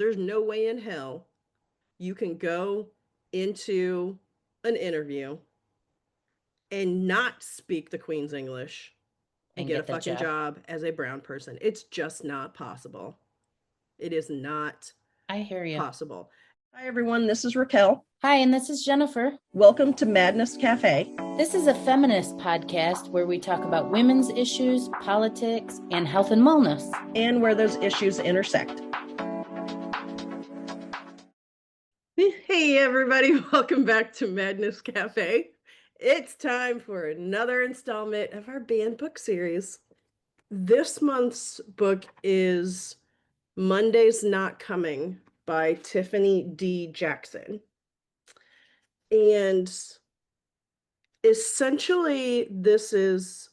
There's no way in hell you can go into an interview and not speak the Queen's English and and get a get the fucking job. job as a brown person. It's just not possible. It is not I hear you. possible. Hi, everyone. This is Raquel. Hi, and this is Jennifer. Welcome to Madness Cafe. This is a feminist podcast where we talk about women's issues, politics, and health and wellness. And where those issues intersect. Hey, everybody. Welcome back to Madness Cafe. It's time for another installment of our banned book series. This month's book is Monday's Not Coming by Tiffany D. Jackson. And essentially, this is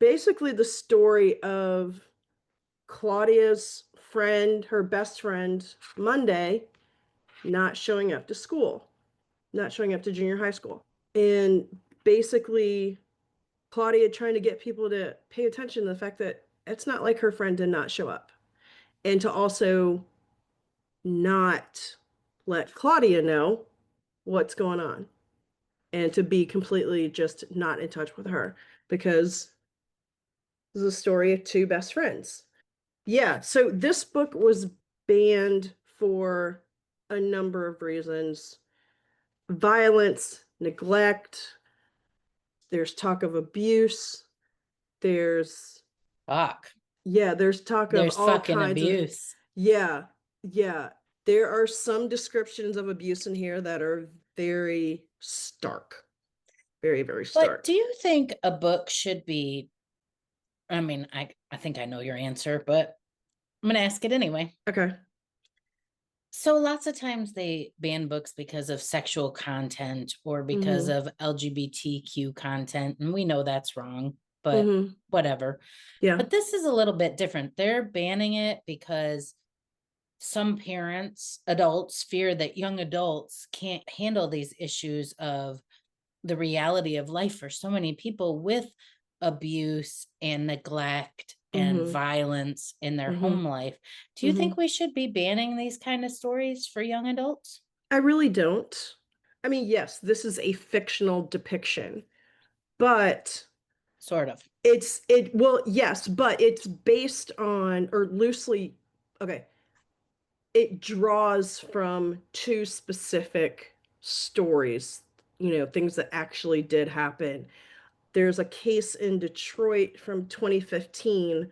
basically the story of Claudia's friend, her best friend, Monday, not showing up to school, not showing up to junior high school. And basically, Claudia trying to get people to pay attention to the fact that it's not like her friend did not show up. And to also not let Claudia know what's going on and to be completely just not in touch with her because this is a story of two best friends. Yeah, so this book was banned for a number of reasons. Violence, neglect, there's talk of abuse, there's Fuck. there's talk of There's all fucking kinds of abuse. yeah, yeah. There are some descriptions of abuse in here that are very stark. Very, very But stark. do you think a book should be? I think I know your answer, but I'm going to ask it anyway. Okay. So lots of times they ban books because of sexual content or because Mm-hmm. of LGBTQ content, and we know that's wrong, but Mm-hmm. whatever. Yeah. But this is a little bit different. They're banning it because some parents, adults, fear that young adults can't handle these issues of the reality of life for so many people with abuse and neglect and Mm-hmm. violence in their Mm-hmm. home life. Do you Mm-hmm. think we should be banning these kind of stories for young adults? I really don't. I mean, yes, this is a fictional depiction, but Sort of. well, yes, but it's based on or loosely, okay, it draws from two specific stories, things that actually did happen. There's a case in Detroit from 2015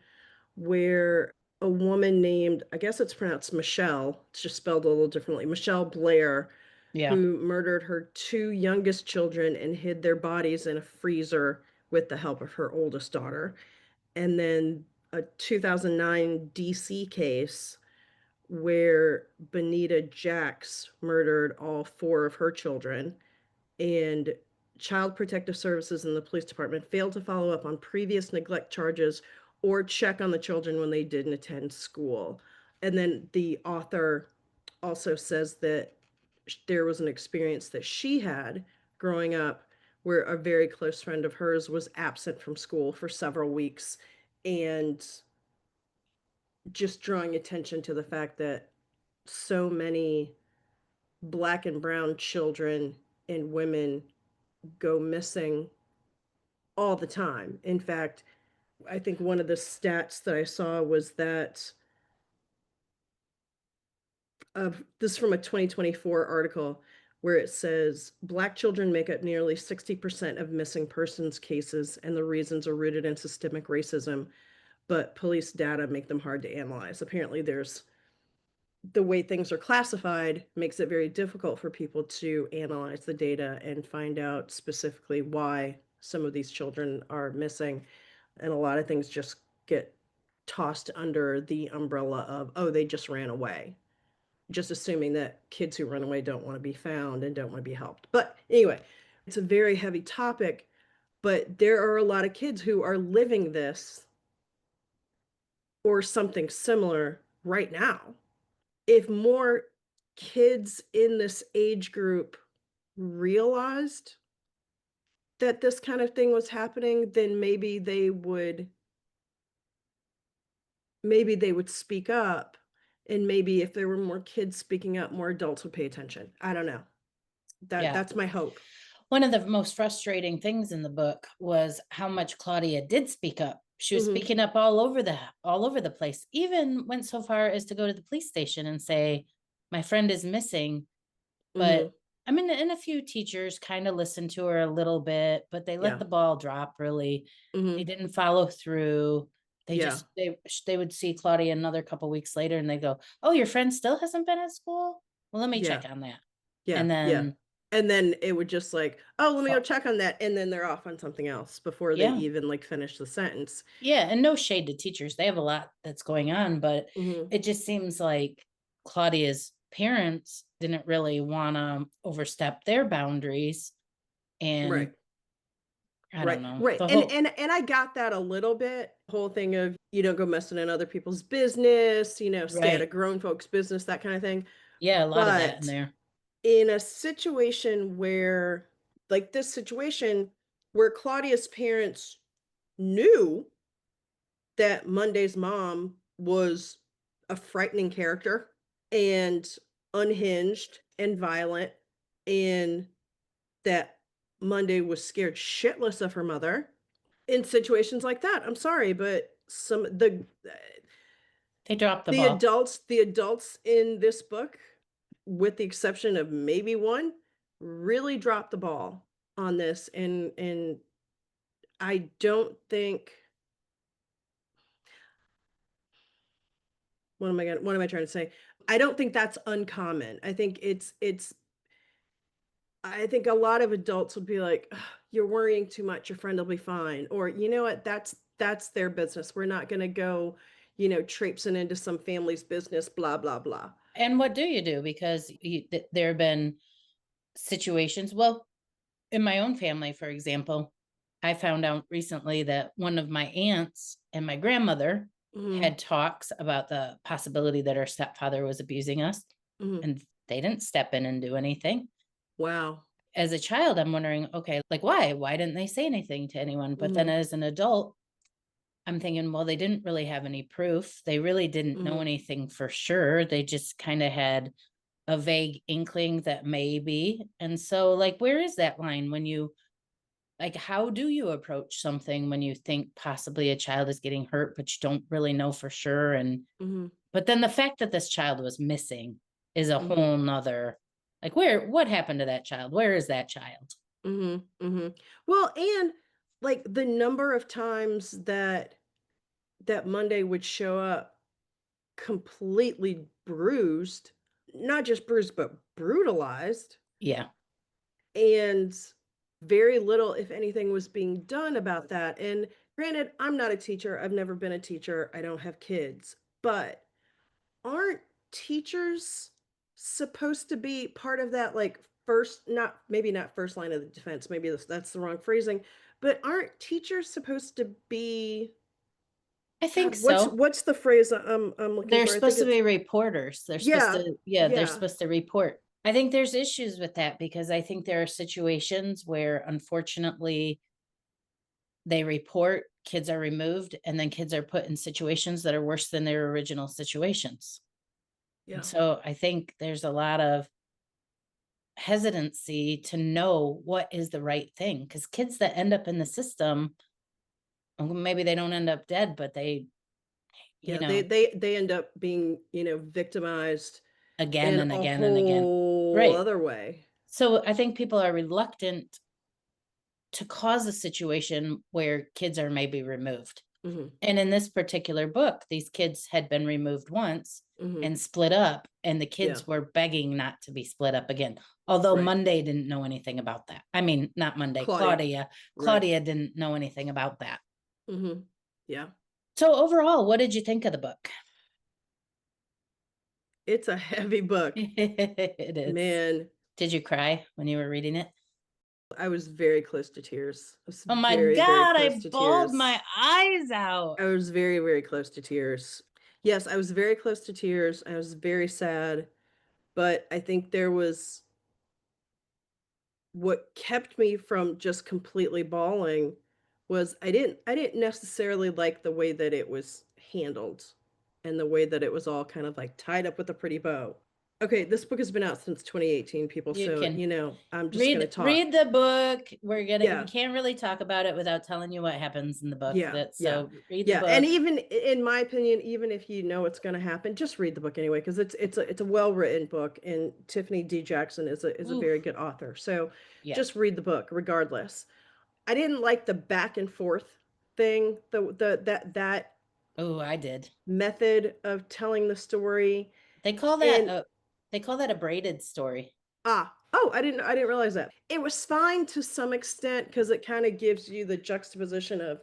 where a woman named, I guess it's pronounced Michelle, it's just spelled a little differently, Michelle Blair, Yeah. who murdered her two youngest children and hid their bodies in a freezer with the help of her oldest daughter. And then a 2009 DC case where Benita Jacks murdered all four of her children, and Child Protective Services and the police department failed to follow up on previous neglect charges or check on the children when they didn't attend school. And then the author also says that there was an experience that she had growing up where a very close friend of hers was absent from school for several weeks, and just drawing attention to the fact that so many Black and brown children and women go missing all the time. In fact, I think one of the stats that I saw was that this is from a 2024 article where it says Black children make up nearly 60% of missing persons cases, and the reasons are rooted in systemic racism, but police data make them hard to analyze. Apparently, there's the way things are classified makes it very difficult for people to analyze the data and find out specifically why some of these children are missing. And a lot of things just get tossed under the umbrella of, oh, they just ran away, just assuming that kids who run away don't want to be found and don't want to be helped. But anyway, it's a very heavy topic, but there are a lot of kids who are living this or something similar right now. If more kids in this age group realized that this kind of thing was happening, then maybe they would speak up And maybe if there were more kids speaking up, more adults would pay attention. I don't know. Yeah. That's my hope. One of the most frustrating things in the book was how much Claudia did speak up. She was Mhm, speaking up all over the place. Even went so far as to go to the police station and say, "My friend is missing." But mhm, I mean, and a few teachers kind of listened to her a little bit, but they let yeah, the ball drop really. They mhm, didn't follow through. They yeah, just they would see Claudia another couple weeks later and they go, "Oh, your friend still hasn't been at school? Well, let me yeah, check on that." yeah, And yeah. then And then it would just like, "Oh, let me go fo- check on that," and then they're off on something else before they yeah. even, like, finish the sentence. Yeah, and no shade to teachers. They have a lot that's going on, but Mhm, it just seems like Claudia's parents didn't really want to overstep their boundaries. right. And I Right, don't know. right, The and whole, I got that a little bit, whole thing of you don't go messing in other people's business, stay out right. of grown folks' business, that kinda thing, Yeah, a lot of that in but there. in a situation where like this situation where Claudia's parents knew that Monday's mom was a frightening character and unhinged and violent, and that Monday was scared shitless of her mother. In situations like that, I'm sorry, but They dropped the the ball. adults in this book, with the exception of maybe one, really dropped the ball on this, and I don't think what am I trying to say? I don't think that's uncommon. I think a lot of adults would be like, "Ugh, you're worrying too much, your friend will be fine," or, "You know what? That's their business. We're not gonna go, traipsing into some family's business, blah, blah, blah." And what do you do? Because there have been situations. Well, in my own family, for example, I found out recently that one of my aunts and my grandmother Mhm, had talks about the possibility that our stepfather was abusing us, mhm. and they didn't step in and do anything. Wow. As a child, I'm wondering, okay, like why? Why didn't they say anything to anyone? But then Mhm, as an adult, I'm thinking, well, they didn't really have any proof. They really didn't know mhm, anything for sure. They just kind of had a vague inkling that maybe. And so, like, where is that line when you, like, how do you approach something when you think possibly a child is getting hurt, but you don't really know for sure? And, mhm, but then the fact that this child was missing is a mhm, whole nother, like, what happened to that child? Where is that child? mhm, mhm. Well, and, like, the number of times that Monday would show up completely bruised, not just bruised, but brutalized, Yeah. and very little, if anything, was being done about that. And granted, I'm not a teacher. I've never been a teacher. I don't have kids. But aren't teachers supposed to be part of that, like, first, not maybe not first line of the defense, maybe that's the wrong phrasing, but aren't teachers supposed to be I think God, so. what's the phrase I'm looking They're for? I think supposed to it's be reporters. They're supposed yeah, to, yeah, they're yeah, supposed to report. I think there's issues with that because I think there are situations where unfortunately they report, kids are removed, and then kids are put in situations that are worse than their original situations. And yeah. so I think there's a lot of hesitancy to know what is the right thing because kids that end up in the system, maybe they don't end up dead, but they, you Yeah, they know, they they end up being, victimized again in and a again and again. whole Right. other way. So I think people are reluctant to cause a situation where kids are maybe removed. Mhm, And in this particular book, these kids had been removed once mhm. and split up, and the Yeah, kids were begging not to be split up again. Although right. Monday didn't know anything about that. I mean, not Monday, Claudia, Claudia. right. Claudia didn't know anything about that. Mhm. Yeah. So overall, what did you think of the book? It's a heavy book. It is. Man, Did you cry when you were reading it? I was very close to tears. I was Oh my very, very God, close I to bawled tears. my eyes out. I was very, very close to tears. Yes, I was very close to tears. I was very sad, but I think there was what kept me from just completely bawling was I didn't necessarily like the way that it was handled. and the way that it was all kind of like tied up with a pretty bow. Okay, this book has been out since 2018, people, You so can I'm just gonna read talk. the book. We Yeah, can't really talk about it without telling you what happens in the book. yeah, That yeah, so read the yeah. And book. even in my opinion, even if you know what's gonna happen, just read the book anyway, because it's a well-written book, and Tiffany D. Jackson is a very Oof. good author. So Yeah. just read the book regardless. I didn't like the back and forth thing, that Oh, I did. method of telling the story. They call that And a they call that a braided story. oh, I didn't realize that. It was fine to some extent because it kind of gives you the juxtaposition of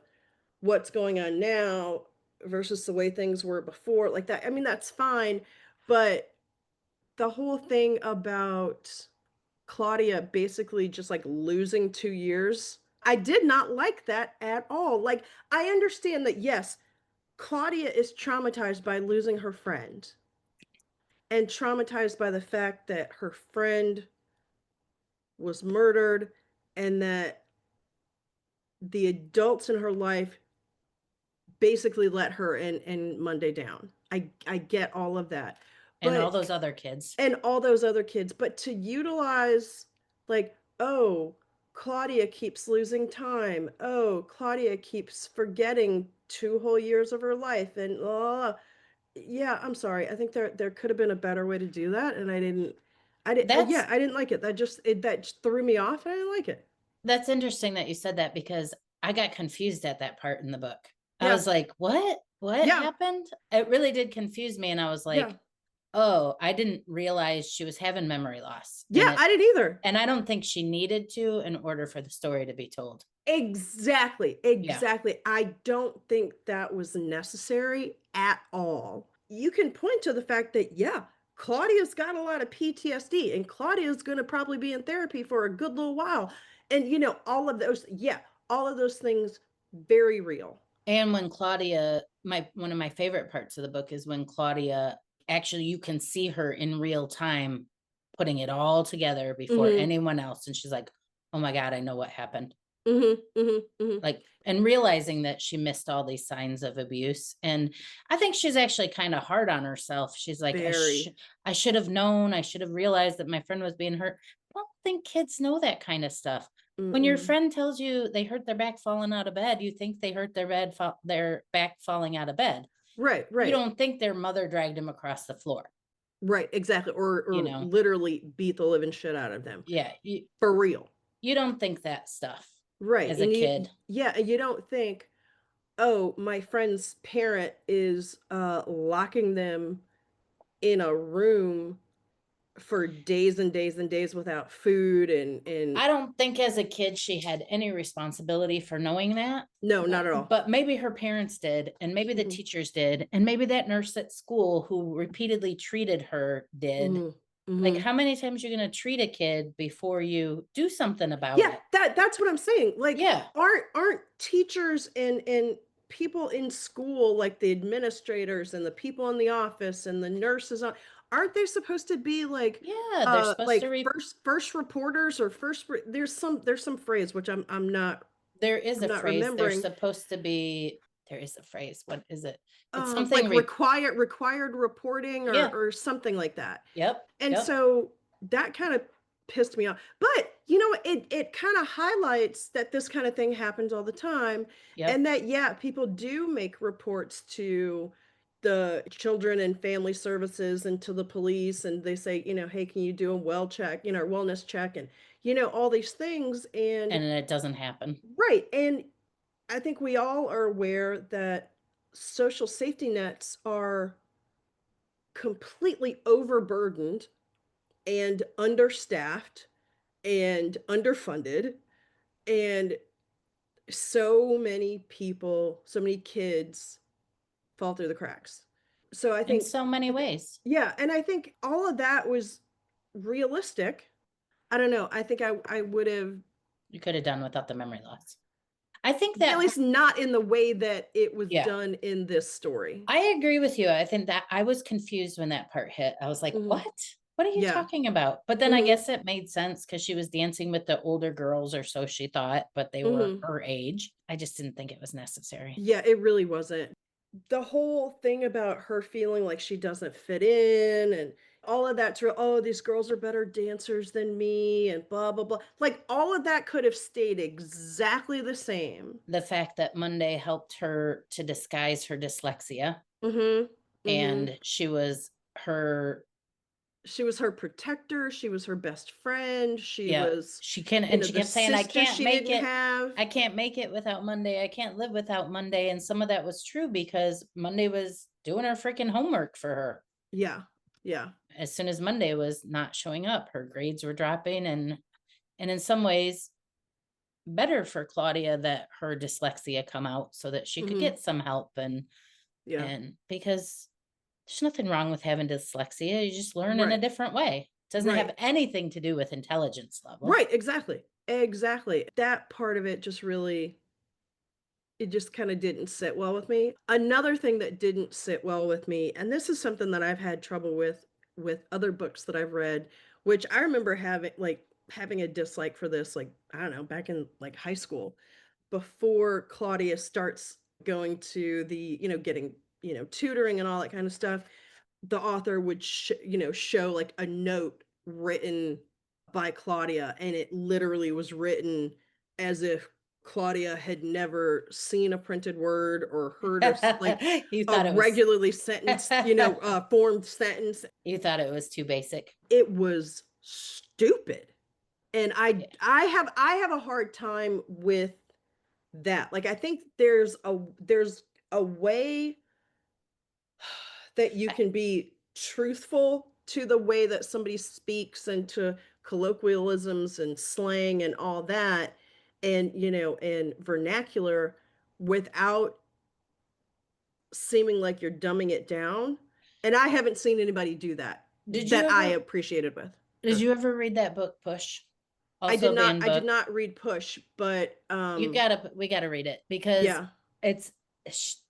what's going on now versus the way things were before, like that. I mean, that's fine, but the whole thing about Claudia basically just like losing 2 years, I did not like that at all. Like, I understand that, yes, Claudia is traumatized by losing her friend and traumatized by the fact that her friend was murdered and that the adults in her life basically let her and Monday down. I get all of that. And all But those other kids. and all those other kids, but to utilize like, oh, Claudia keeps losing time. Oh, Claudia keeps forgetting 2 whole years of her life and yeah, I'm sorry. I think there could have been a better way to do that, and That's yeah, I didn't like it. That just threw me off, and I didn't like it. that's interesting that you said that because I got confused at that part in the book. I Yeah, was like, "What? What yeah, happened?" It really did confuse me and I was yeah, like, "Oh, I didn't realize she was having memory loss." yeah. I didn't either. And I don't think she needed to in order for the story to be told. Exactly, Yeah. exactly. I don't think that was necessary at all. You can point to the fact that, yeah, Claudia's got a lot of PTSD, and Claudia's going to probably be in therapy for a good little while. And, all of those, yeah, all of those things, very real. And when Claudia, my one of my favorite parts of the book is when Claudia actually you can see her in real time putting it all together before Hmm. anyone else. And she's like, "Oh my God, I know what happened." Hmm. Hmm. Hmm. Like, and realizing that she missed all these signs of abuse. And I think she's actually kind of hard on herself. She's like, Very. I should have known, I should have realized that my friend was being hurt. I don't think kids know that kind of stuff. When your Mm-mm. friend tells you they hurt their back falling out of bed, you think they hurt their back falling out of bed. Right, You right, don't think their mother dragged him across the floor, right, exactly. Or you or know? literally beat the living shit out of them. Yeah, For real. you don't think that stuff Right. as a And kid. yeah, and you don't think, oh, my friend's parent is locking them in a room for days and days and days without food and I don't think as a kid she had any responsibility for knowing that, no, not but at all. but maybe her parents did, and maybe the Hmm. teachers did, and maybe that nurse at school who repeatedly treated her did. Hmm. Like, Hmm. how many times you gonna treat a kid before you do something about Yeah, it? that's what I'm saying. Like, Yeah, aren't teachers and people in school, like the administrators and the people in the office and the nurses on, aren't they supposed to be yeah, they're supposed to first reporters or there's some phrase which there is I'm a not phrase, they're remembering. supposed to be there is a phrase, what is it? It's something Like required reporting yeah, or something like that. yep, And yep, so that kind of pissed me off. But it kind of highlights that this kind of thing happens all the time, and yep, that yeah, people do make reports to the children and family services and to the police, and they say, hey, can you do a well check, wellness check, and all these things. And and then it doesn't happen. right, and I think we all are aware that social safety nets are completely overburdened and understaffed and underfunded, and so many people, so many kids fall through the cracks. So In so many ways. yeah, and I think all of that was realistic. I don't know. I think I would have, You could have done without the memory loss. I think at that least not in the way that it was yeah, done in this story. I agree with you. I think that I was confused when that part hit. I was like, Hmm. "What? What are you Yeah. talking about?" But then I Hmm. guess it made sense because she was dancing with the older girls, or so she thought, but they were Hmm. her age. I just didn't think it was necessary. Yeah, it really wasn't. the whole thing about her feeling like she doesn't fit in and all of that, oh, these girls are better dancers than me and blah blah blah. Like all of that could have stayed exactly the same. The fact that Monday helped her to disguise her dyslexia, Mhm. Mhm. and she was her She was her protector, she was her best friend, she yeah, was, she can and she the kept saying, sister she didn't have. I can't make it without Monday, I can't live without Monday," and some of that was true because Monday was doing her freaking homework for her. Yeah. Yeah. As soon as Monday was not showing up, her grades were dropping, and in some ways, better for Claudia that her dyslexia come out so that she could Mhm. get some help, Yeah. and because there's nothing wrong with having dyslexia, you just learn in a Right. different way. It doesn't have Right. anything to do with intelligence level. Right, exactly. Exactly. That part of it just really, it just kinda didn't sit well with me. Another thing that didn't sit well with me, and this is something that I've had trouble with other books that I've read, which I remember having a dislike for this, like, I don't know, back in, like, high school, before Claudia starts going to the, getting, tutoring and all that kind of stuff. The author would show like a note written by Claudia, and it literally was written as if Claudia had never seen a printed word or heard like You a thought it was regularly sentenced, formed sentence. you thought it was too basic. It was stupid. And Yeah. I have a hard time with that. Like I think there's a way that you I can be truthful to the way that somebody speaks and to colloquialisms and slang and all that, and and vernacular, without seeming like you're dumbing it down. And I haven't seen anybody do that Did you that I ever appreciated with did her. you ever read that book, Push? Also a banned I did book. not read Push, but We gotta read it because yeah. it's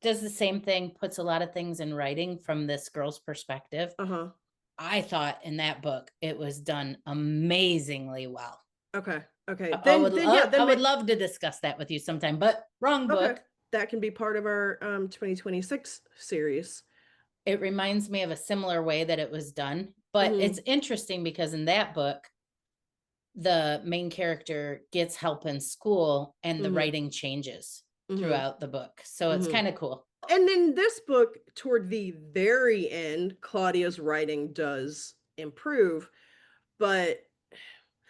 does the same thing, puts a lot of things in writing from this girl's perspective. Uh-huh. I thought in that book it was done amazingly well. Okay. Okay. Then yeah, I then would love to discuss that with you sometime, but wrong okay. book. That can be part of our 2026 series. It reminds me of a similar way that it was done, but it's Mhm. interesting because in that book, the main character gets help in school and the Mhm. writing changes Mhm. throughout the book. So it's Mhm. kind of cool. And in this book, toward the very end, Claudia's writing does improve, but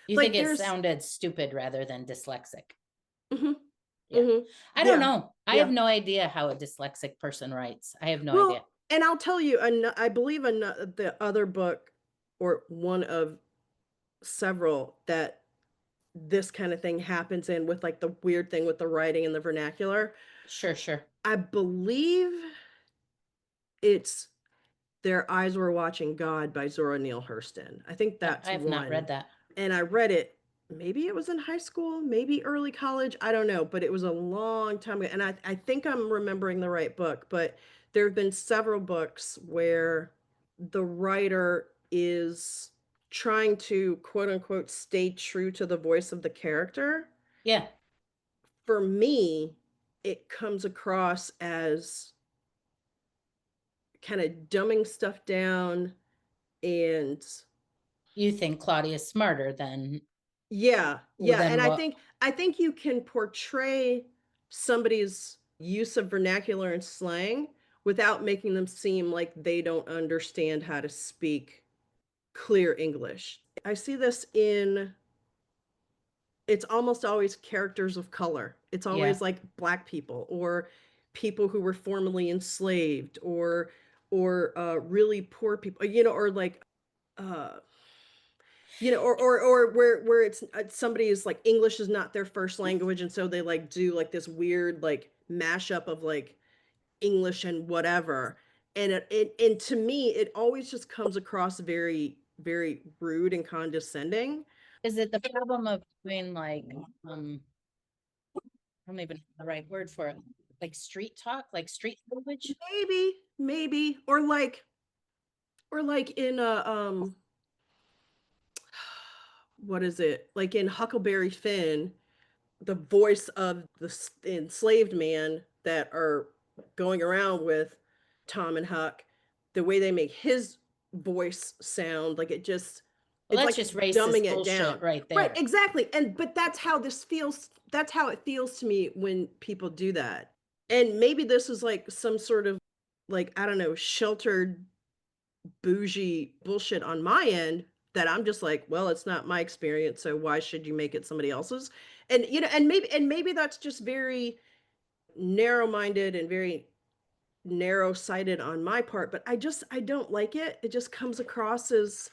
You think like it there's sounded stupid rather than dyslexic? mhm. Yeah. Mhm. I don't Yeah. know. I have Yeah. no idea how a dyslexic person writes. I have no idea. Well, and I'll tell you, I believe the other book, or one of several, that this kind of thing happens in, with like the weird thing with the writing and the vernacular. Sure, sure. I believe it's Their Eyes Were Watching God by Zora Neale Hurston. I think I that's have not read one. that. And I read it, maybe it was in high school, maybe early college, I don't know, but it was a long time ago. And I think I'm remembering the right book, but there have been several books where the writer is trying to quote unquote stay true to the voice of the character. Yeah. For me, it comes across as kind of dumbing stuff down. And You think Claudia's smarter yeah, yeah, and I what think I think you can portray somebody's use of vernacular and slang without making them seem like they don't understand how to speak clear English. I see this in It's almost always characters of color. It's yeah. always like black people, or people who were formerly enslaved, or really poor people, or like uh or where it's somebody is like English is not their first language, and so they like do like this weird like mashup of like English and whatever. And and to me, it always just comes across very, very rude and condescending. Is it the problem of doing like I don't even know the right word for it. Like street talk, like street language? Maybe, or like in a what is it? Like in Huckleberry Finn, the voice of the enslaved man that are going around with Tom and Huck, the way they make his voice sound, like, Well, it's that's like just racist dumbing it bullshit down. right Right, there. exactly, and but that's how it feels to me when people do that. And maybe this is, like, some sort of, like, I don't know, sheltered, bougie bullshit on my end that I'm just like, "Well, it's not my experience, so why should you make it somebody else's?" And, maybe that's just very narrow-minded and very narrow-sighted on my part, but I don't like it. It just comes across as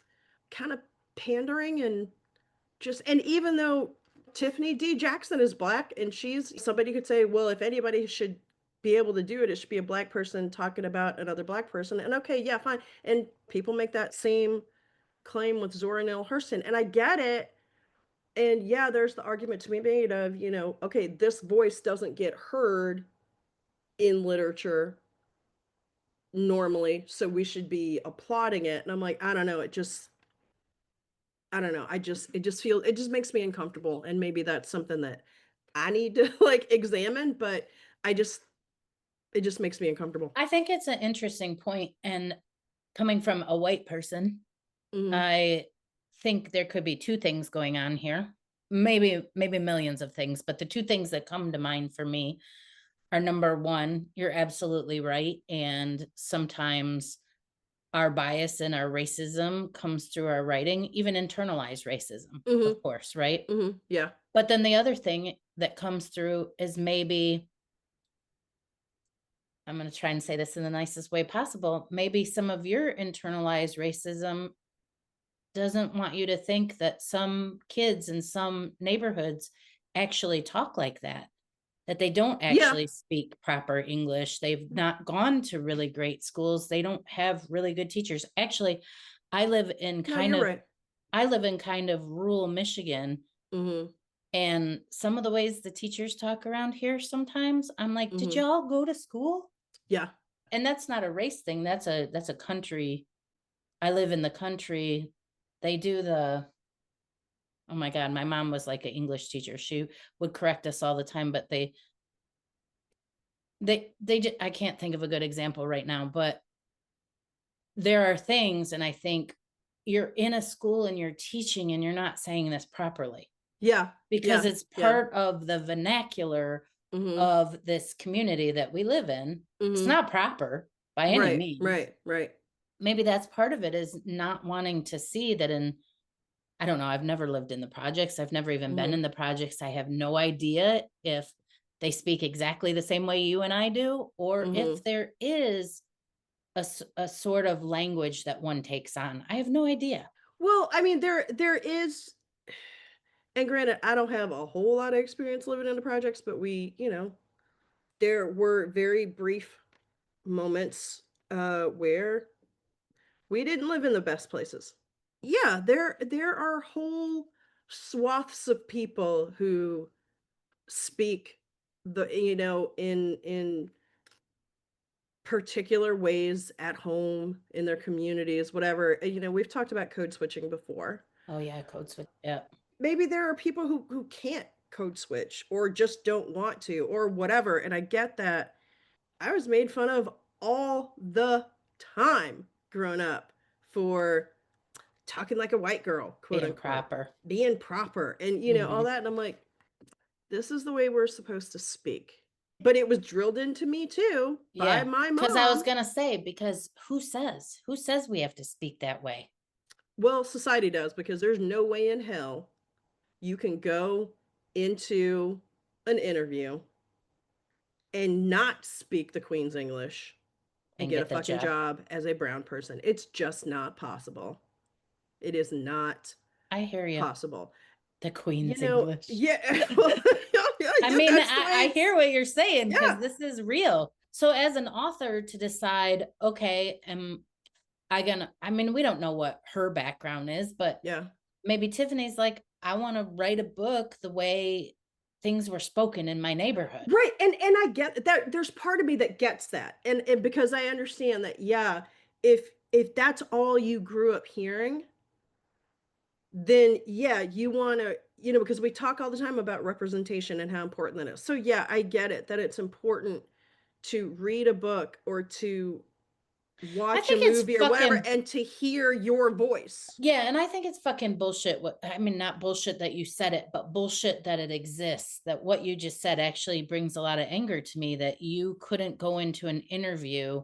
kind of pandering and just and even though Tiffany D. Jackson is black and she's somebody could say, well, if anybody should be able to do it, it should be a black person talking about another black person. And okay, yeah, fine. And people make that same claim with Zora Neale Hurston. And I get it. And yeah, there's the argument to be made of, okay, this voice doesn't get heard in literature normally, so we should be applauding it. And I'm like, I don't know, I don't know. It just makes me uncomfortable. And maybe that's something that I need to like examine, but I just it just makes me uncomfortable. I think it's an interesting point, and coming from a white person, Mhm. I think there could be 2 things going on here. Maybe millions of things, but the 2 things that come to mind for me are number 1, you're absolutely right, and sometimes our bias and our racism comes through our writing, even internalized racism, of Mhm. course, right? Mhm. Yeah. But then the other thing that comes through is maybe I'm gonna try and say this in the nicest way possible, maybe some of your internalized racism doesn't want you to think that some kids in some neighborhoods actually talk like that. That they don't Yeah. actually speak proper English. They've not gone to really great schools. They don't have really good teachers. Actually, I live in No, kind you're of right. I live in kind of rural Michigan, Mhm. and some of the ways the teachers talk around here sometimes, I'm like, "Did Mhm. y'all go to school?" Yeah. And that's not a race thing. That's a country. I live in the country. They do the Oh my god, my mom was like an English teacher. She would correct us all the time, but I can't think of a good example right now, but there are things, and I think you're in a school and you're teaching and you're not saying this properly Yeah. because Yeah. it's Yeah. part of the vernacular Mhm. of this community that we live in. It's Mhm. not proper by any Right. means. Right. Right. Maybe that's part of it is not wanting to see that in I don't know, I've never lived in the projects. I've never even been Mhm. in the projects. I have no idea if they speak exactly the same way you and I do, or if Mhm. there is a sort of language that one takes on. I have no idea. Well, I mean, there is and granted, I don't have a whole lot of experience living in the projects, but there were very brief moments, where we didn't live in the best places. Yeah, there are whole swaths of people who speak in particular ways at home, in their communities, whatever. We've talked about code switching before. Oh yeah, code switch. Yeah. Maybe there are people who can't code switch or just don't want to or whatever, and I get that. I was made fun of all the time growing up for talking like a white girl, quote Being unquote, proper. being proper and all Hmm. that. And I'm like, this is the way we're supposed to speak. But it was drilled into me too by Yeah. my Because I was mom. gonna say, because who says we have to speak that way? Well, society does because there's no way in hell you can go into an interview and not speak the Queen's English and And get a get the fucking job. job as a brown person. It's just not possible. It is not I hear you. possible. The Queen's English. Yeah, well, I yeah, mean, that's the I way hear it's what you're saying because yeah, this is real. So as an author to decide, okay, I mean, we don't know what her background is, but yeah. maybe Tiffany's like, I want to write a book the way things were spoken in my neighborhood. Right, and I get that there's part of me that gets that, and because I understand that, yeah, if that's all you grew up hearing, then yeah, you wanna because we talk all the time about representation and how important that is. So, yeah, I get it, that it's important to read a book or to I watch a think it's movie or whatever fucking and to hear your voice. yeah, and I think it's fucking bullshit. What I mean, not bullshit that you said it, but bullshit that it exists. That what you just said actually brings a lot of anger to me that you couldn't go into an interview,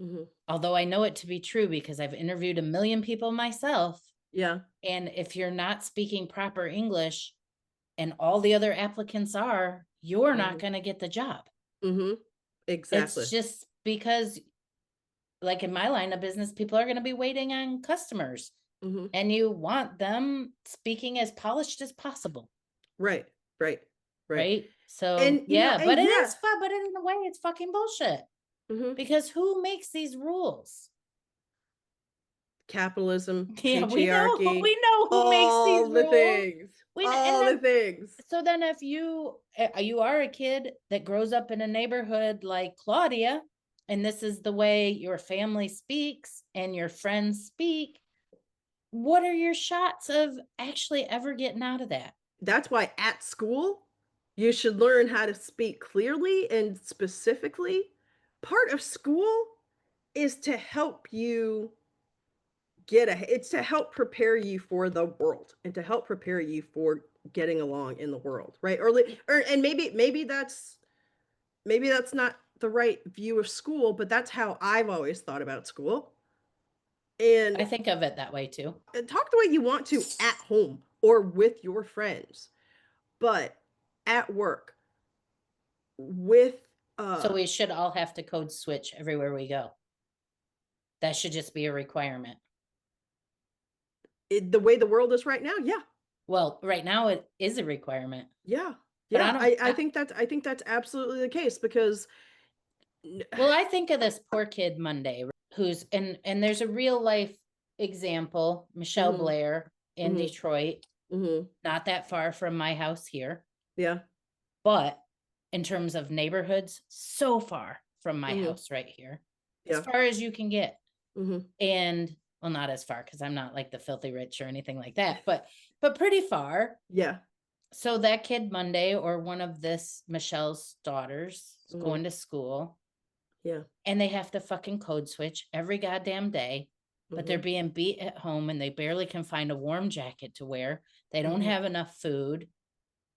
Mhm. although I know it to be true because I've interviewed a million people myself. Yeah. And if you're not speaking proper English and all the other applicants are, you're not Mhm. going to get the job. Mhm. It's Exactly. just because, like in my line of business, people are going to be waiting on customers Mhm. and you want them speaking as polished as possible. Right. Right. Right. Right? So, And, yeah, but and it yeah. is fun, but in a way, it's fucking bullshit Mhm. because who makes these rules? Capitalism, Yeah, patriarchy, we know who makes these all the rules. things, And all the then things. so then if you are a kid that grows up in a neighborhood like Claudia, and this is the way your family speaks and your friends speak, what are your shots of actually ever getting out of that? That's why at school, you should learn how to speak clearly and specifically. Part of school is to help you it's to help prepare you for the world and to help prepare you for getting along in the world, right? Or and maybe that's not the right view of school, but that's how I've always thought about school. And I think of it that way too. talk the way you want to at home or with your friends, but at work with So we should all have to code switch everywhere we go. That should just be a requirement. the way the world is right now. Yeah. Well, right now it is a requirement, Yeah. but I Yeah. don't I think that's absolutely the case because n- well, I think of this poor kid Monday who's and there's a real life example, Michelle mhm, Blair in mhm, Detroit, mhm. not that far from my house here, Yeah. but in terms of neighborhoods, so far from my Mhm. house right here, as Yeah. far as you can get. Mhm. And well, not as far because I'm not like the filthy rich or anything like that, but pretty far. Yeah. So that kid Monday or one of this Michelle's daughters is Mhm. going to school Yeah. and they have to fucking code switch every goddamn day, but they're Mhm. being beat at home and they barely can find a warm jacket to wear. They don't Mhm. have enough food.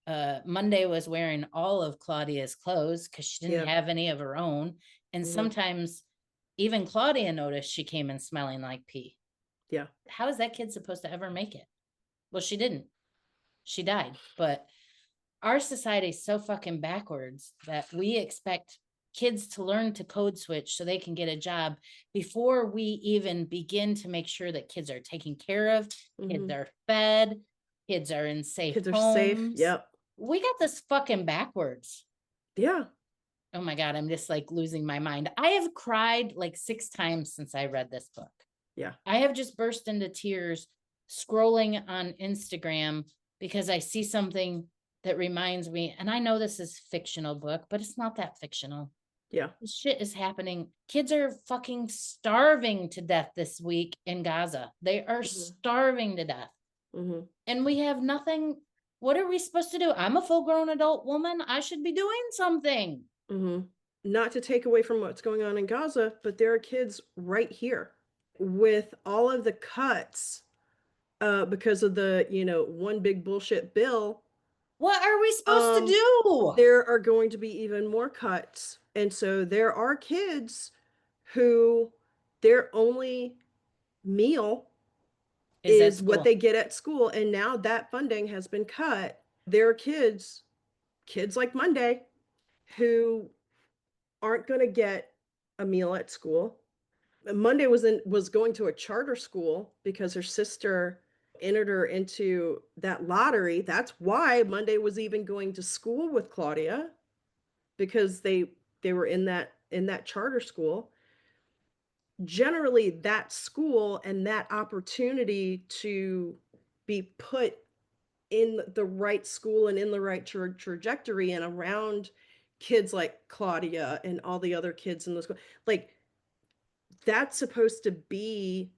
Monday was wearing all of Claudia's clothes because she didn't Yeah. have any of her own. And Mhm. sometimes even Claudia noticed she came in smelling like pee. Yeah. How is that kid supposed to ever make it? Well, she didn't. She died. But our society is so fucking backwards that we expect kids to learn to code switch so they can get a job before we even begin to make sure that kids are taken care of, kids Mhm. are fed, kids are in safe Kids are safe. homes. Yep. We got this fucking backwards. Yeah. Oh my God, I'm just like losing my mind. I have cried like 6 times since I read this book. Yeah. I have just burst into tears scrolling on Instagram because I see something that reminds me, and I know this is fictional book, but it's not that fictional. Yeah. This shit is happening. Kids are fucking starving to death this week in Gaza. They are Mhm. starving to death. Mhm. And we have nothing. What are we supposed to do? I'm a full grown adult woman. I should be doing something. Mhm. Not to take away from what's going on in Gaza, but there are kids right here with all of the cuts because of the, one big bullshit bill. What are we supposed to Um, do? there are going to be even more cuts. And so there are kids who their only meal Is at is what school. they get at school. And now that funding has been cut. There are kids like Monday, who aren't going to get a meal at school. Monday was going to a charter school because her sister entered her into that lottery. That's why Monday was even going to school with Claudia, because they were in that charter school. Generally, that school and that opportunity to be put in the right school and in the right trajectory and around kids like Claudia and all the other kids in the school, like, that's supposed to be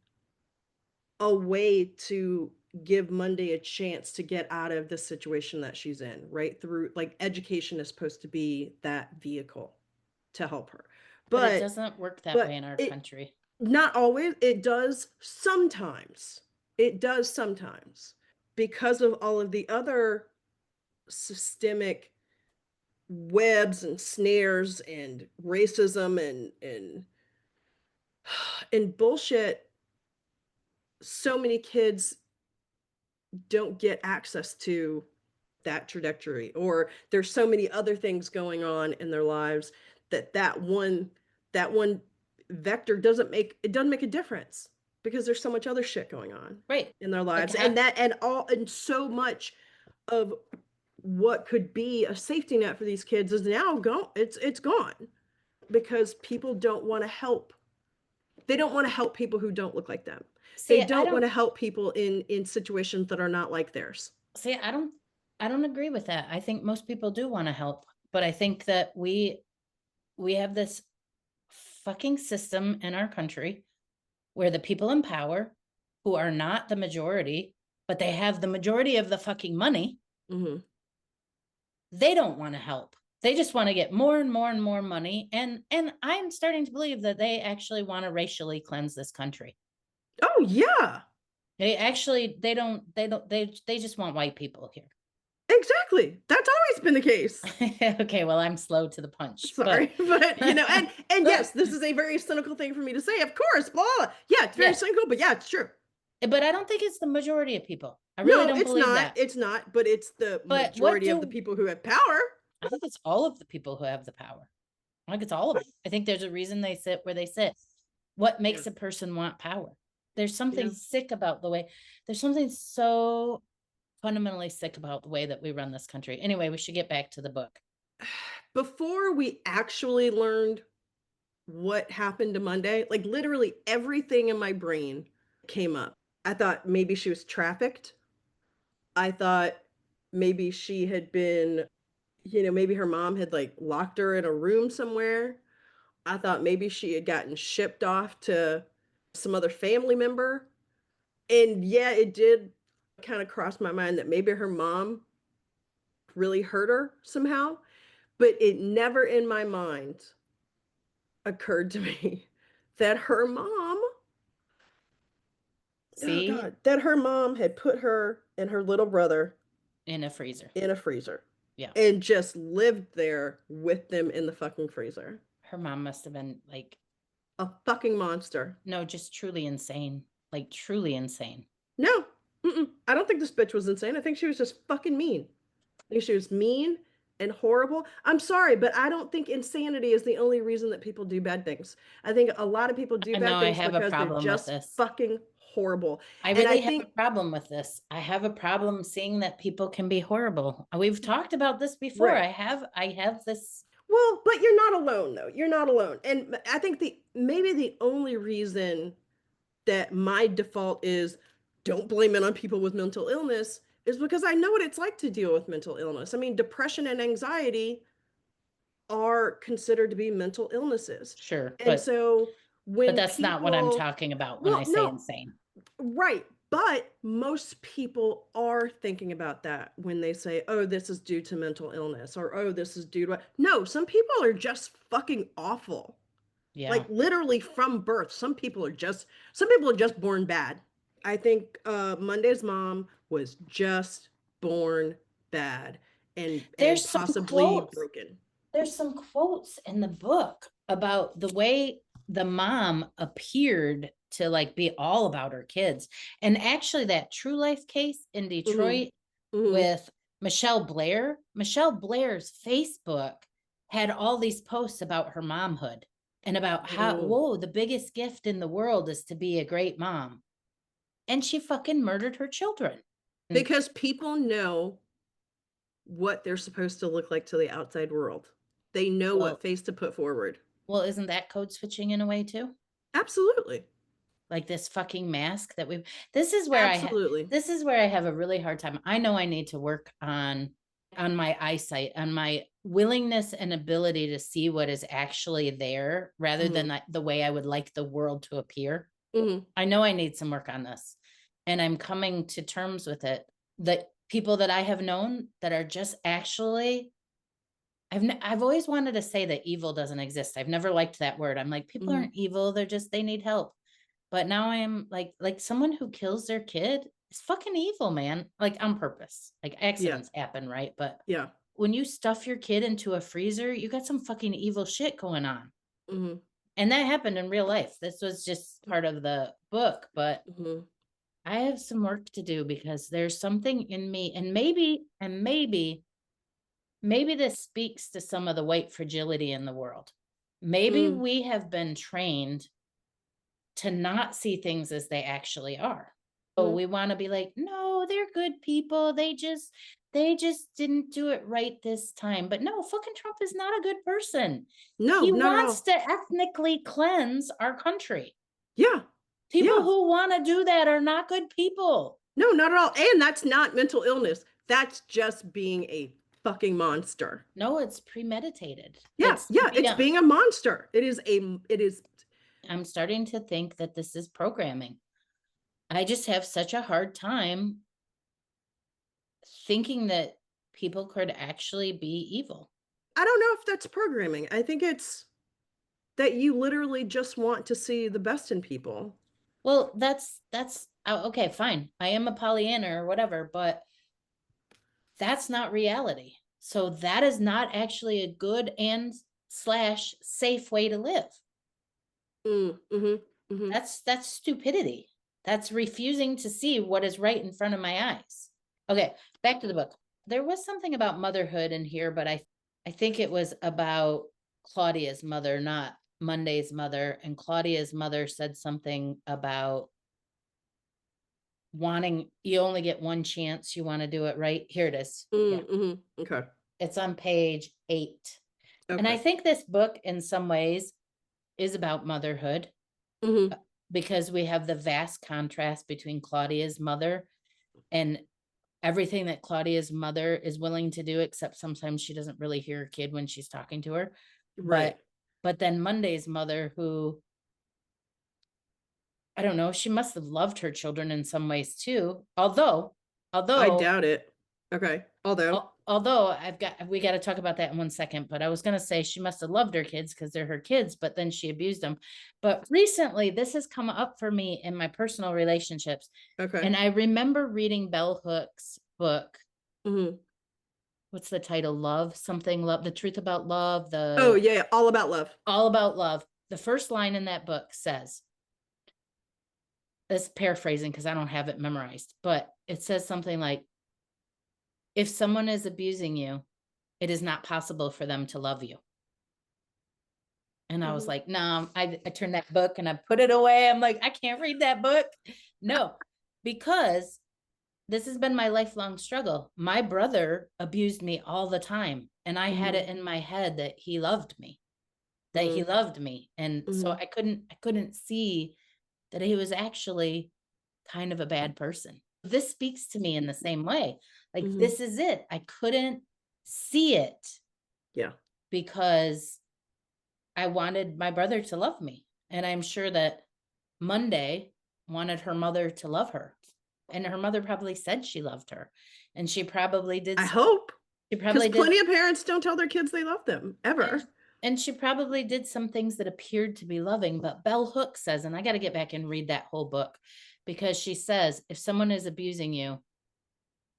a way to give Monday a chance to get out of the situation that she's in, right? Through, like, education is supposed to be that vehicle. to help her. But it But doesn't work that way but in our it country. not always, it does sometimes. It does sometimes because of all of the other systemic webs and snares and racism and bullshit. So many kids don't get access to that trajectory, or there's so many other things going on in their lives that that one vector doesn't make a difference because there's so much other shit going on Right. in their Like lives, how and that and all and so much of what could be a safety net for these kids is now gone. It's gone because people don't want to help. They don't want to help people who don't look like them. They see, I don't want don't to help people in situations that are not like theirs. see, I don't agree with that. I think most people do want to help, but I think that we have this fucking system in our country where the people in power who are not the majority, but they have the majority of the fucking money, Hmm. they don't want to help. They just want to get more and more and more money. And I'm starting to believe that they actually want to racially cleanse this country. Oh yeah, They actually they just want white people here. exactly. That's always been the case. Okay, well, I'm slow to the punch, but Sorry, but and yes, this is a very cynical thing for me to say. Of course, blah, blah. Yeah, it's very yeah, cynical, but yeah, it's true. but I don't think it's the majority of people. I really No, don't it's believe not. that. It's not, but it's the But what majority of the do people who have power. I think it's all of the people who have the power. I think it's all of it. I think there's a reason they sit where they sit. What Yeah, makes a person want power? There's something yeah. sick about the way, there's something so fundamentally sick about the way that we run this country. Anyway, we should get back to the book. Before we actually learned what happened to Monday, like literally everything in my brain came up. I thought maybe she was trafficked. I thought maybe she had been, maybe her mom had like locked her in a room somewhere. I thought maybe she had gotten shipped off to some other family member. And yeah, it did kind of cross my mind that maybe her mom really hurt her somehow, but it never in my mind occurred to me that her mom, oh See, God, that her mom had put her and her little brother in a freezer. in a freezer Yeah. and just lived there with them in the fucking freezer. Her mom must have been like, A fucking monster. no, just truly insane. Like, truly insane. No, I don't think this bitch was insane. I think she was just fucking mean. I think she was mean and horrible. I'm sorry, but I don't think insanity is the only reason that people do bad things. I think a lot of people do I know bad I things have a because they're problem with just this. fucking horrible. I And I really have a think, problem with this. I have a problem seeing that people can be horrible. We've talked about this before. right. I have this. Well, but you're not alone though. You're not alone. And I think the maybe the only reason that my default is don't blame it on people with mental illness is because I know what it's like to deal with mental illness. I mean, depression and anxiety are considered to be mental illnesses. Sure, And so but when that's not what I'm people, talking about when I well, say no, insane. right. But most people are thinking about that when they say, oh, this is due to mental illness or oh, this is due to. No, some people are just fucking awful. Yeah. Like literally from birth. Some people are just born bad. I think Monday's mom was just born bad and There's some possibly quotes. broken. There's some quotes in the book about the way the mom appeared to like be all about her kids. And actually that true life case in Hmm. Detroit Hmm. with Michelle Blair's Facebook had all these posts about her momhood and about how, Oh. whoa, the biggest gift in the world is to be a great mom. And she fucking murdered her children. And Because people know what they're supposed to look like to the outside world. They know what well, face to put forward. well, isn't that code switching in a way too? Absolutely. Like this fucking mask that we've, this is where Absolutely. this is where I have a really hard time. I know I need to work on my eyesight, on my willingness and ability to see what is actually there rather Hmm. than the way I would like the world to appear. Hmm. I know I need some work on this, and I'm coming to terms with it. That people that I have known that are just actually I've always wanted to say that evil doesn't exist. I've never liked that word. I'm like, people Mhm. aren't evil, they're just they need help. But now I'm like someone who kills their kid is fucking evil, man. Like on purpose. Like Yeah. accidents happen, right? But Yeah. when you stuff your kid into a freezer, you got some fucking evil shit going on. Mhm. And that happened in real life. This was just part of the book, but Mhm. I have some work to do because there's something in me, and maybe this speaks to some of the white fragility in the world. Maybe Mm. we have been trained to not see things as they actually are. So Mhm. we want to be like, no, they're good people. They just didn't do it right this time. But no, fucking Trump is not a good person. No, He not at wants all. to ethnically cleanse our country. Yeah. People Yeah. who want to do that are not good people. No, not at all, and that's not mental illness. That's just being a fucking monster. No, it's premeditated. Yeah, It's yeah, it's beyond. being a monster. It is I'm starting to think that this is programming. I just have such a hard time thinking that people could actually be evil. I don't know if that's programming. I think it's that you literally just want to see the best in people. Well, that's okay, fine. I am a Pollyanna or whatever, but that's not reality. So that is not actually a good and slash safe way to live. Mhm, mhm. That's stupidity. That's refusing to see what is right in front of my eyes. Okay, back to the book. There was something about motherhood in here, but I think it was about Claudia's mother, not Monday's mother. And Claudia's mother said something about wanting you only get one chance, you want to do it right. Here it is. Yeah. Mhm. Okay. It's on page 8. And I Okay. think this book in some ways is about motherhood Mhm. because we have the vast contrast between Claudia's mother and everything that Claudia's mother is willing to do, except sometimes she doesn't really hear her kid when she's talking to her. Right. But then Monday's mother, who I don't know, she must have loved her children in some ways too. I Although doubt it. Okay. Although although we got to talk about that in 1 second, but I was going to say she must have loved her kids because they're her kids, but then she abused them. But recently this has come up for me in my personal relationships, okay. and I remember reading Bell Hook's book. Mhm. What's the title? Love something, love, the truth about love, Oh, the yeah, yeah, all about love. all about love. The first line in that book says, this paraphrasing because I don't have it memorized, but it says something like, if someone is abusing you, it is not possible for them to love you. And I was Mhm. like, no, I turned that book and I put it away. I'm like, I can't read that book. No, because this has been my lifelong struggle. My brother abused me all the time. And I had Mhm. it in my head that he loved me, that he Mm. loved me. And so Mhm. I couldn't see that he was actually kind of a bad person. This speaks to me in the same way. Like, Mhm. this is it. I couldn't see it Yeah. because I wanted my brother to love me. And I'm sure that Monday wanted her mother to love her. And her mother probably said she loved her. And she probably did I hope, she because probably did plenty of parents don't tell their kids they love them, and ever. and she probably did some things that appeared to be loving, but Bell Hook says, and I got to get back and read that whole book because she says if someone is abusing you,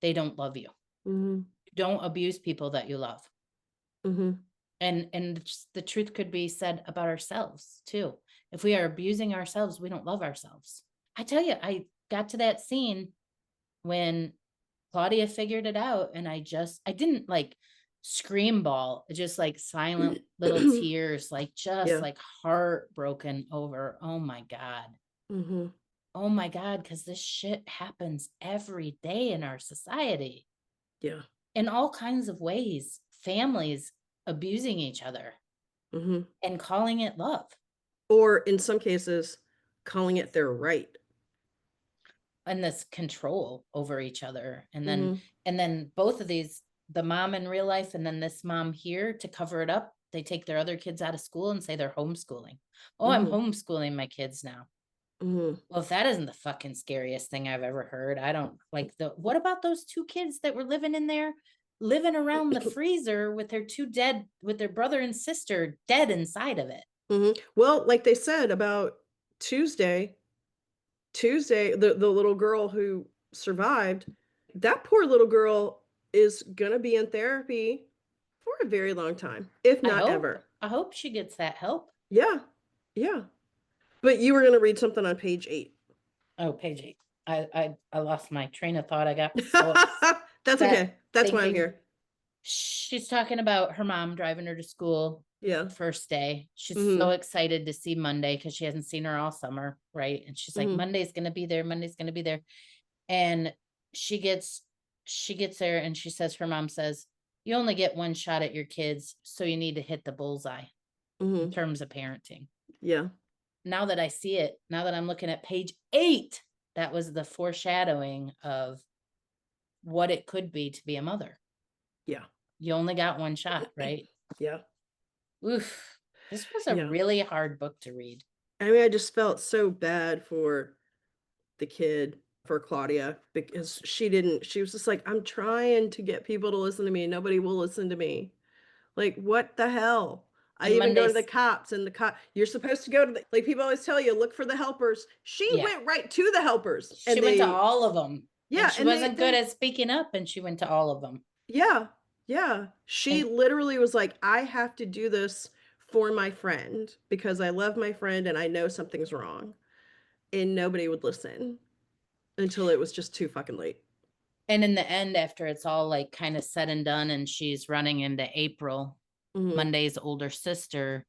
they don't love you. Mhm. Don't abuse people that you love. Mhm. And just the truth could be said about ourselves too. If we are abusing ourselves, we don't love ourselves. I tell you, I got to that scene when Claudia figured it out, and I didn't like scream ball, just like silent little tears, like just Yeah. like heartbroken over, oh my God. Mhm. Oh my God, because this shit happens every day in our society Yeah. in all kinds of ways. Families abusing each other Mhm. and calling it love. Or in some cases, calling it their right. And this control over each other, Mhm. and then both of these, the mom in real life and then this mom here, to cover it up, they take their other kids out of school and say they're homeschooling. Oh, I'm Mhm. homeschooling my kids now. Mhm. Well, if that isn't the fucking scariest thing I've ever heard, I don't like the what about those two kids that were living in there living around the freezer with their brother and sister dead inside of it. Mhm. Well, like they said about Tuesday Tuesday, the little girl who survived, that poor little girl is gonna be in therapy for a very long time, if I not hope. ever. I hope she gets that help. Yeah. Yeah. But you were gonna read something on page 8. Oh, page 8. I lost my train of thought. I got so That's upset okay. That's why I'm thinking. here. She's talking about her mom driving her to school Yeah. the first day. She's so Mhm. excited to see Monday because she hasn't seen her all summer, right? And she's like, Mhm. Monday's gonna be there, Monday's gonna be there. And she gets she gets there and she says her mom says, "You only get one shot at your kids, so you need to hit the bullseye in Mhm. terms of parenting." Yeah. Now that I see it, now that I'm looking at page 8, that was the foreshadowing of what it could be to be a mother. Yeah. You only got one shot, right? Yeah. Oof. This was a Yeah. really hard book to read. I mean, I just felt so bad for the kid, for Claudia, because she was just like, "I'm trying to get people to listen to me, nobody will listen to me." Like, what the hell? I And even go to the Mondays, cops and the cop you're supposed to go to the like, people always tell you, "Look for the helpers." She yeah, went right to the helpers, she and went to they all of them, and yeah, she and wasn't good they at speaking up, and she went to all of them. yeah, yeah. She And literally was like, "I have to do this for my friend because I love my friend and I know something's wrong." And nobody would listen until it was just too fucking late. and in the end, after it's all, like, kinda said and done, and she's running into April, Mhm, Monday's older sister,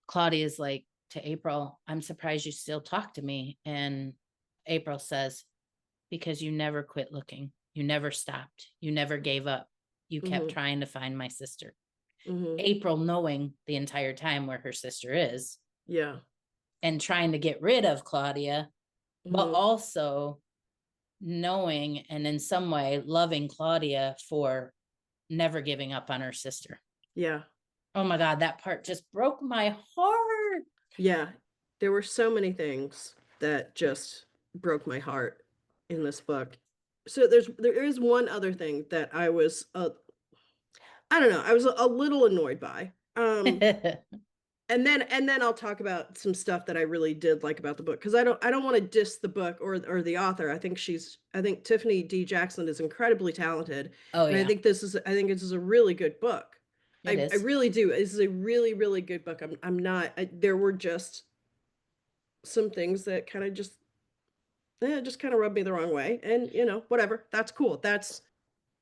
Claudia's like to April, "I'm surprised you still talk to me." And April says, "Because you never quit looking. You never stopped. You never gave up. You kept mhm, trying to find my sister." mhm. April knowing the entire time where her sister is Yeah, and trying to get rid of Claudia, but mhm. also knowing and in some way loving Claudia for never giving up on her sister. Yeah, Oh my God, that part just broke my heart. yeah. There were so many things that just broke my heart in this book. So there is one other thing that I don't know, I was a little annoyed by. And then I'll talk about some stuff that I really did like about the book because I don't want to diss the book or the author. I think Tiffany D. Jackson is incredibly talented, Oh, and yeah, I think this is a really good book. it I is. really do. This is a really really good book. I'm not. There were just some things that kind of just kind of rubbed me the wrong way, and whatever. That's cool.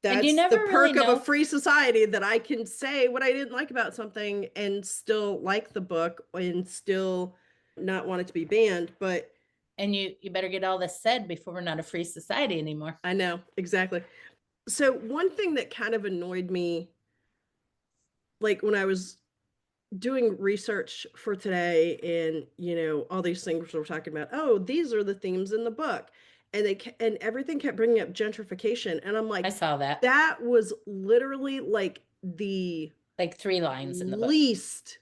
And you That's the never really perk of a know. free society that I can say what I didn't like about something and still like the book and still not want it to be banned, but And you better get all this said before we're not a free society anymore. I know, exactly. So one thing that kind of annoyed me, like when I was doing research for today and, all these things we're talking about, oh, these are the themes in the book. And and everything kept bringing up gentrification. And I'm I like, saw that, that was literally like the like 3 lines in the book. least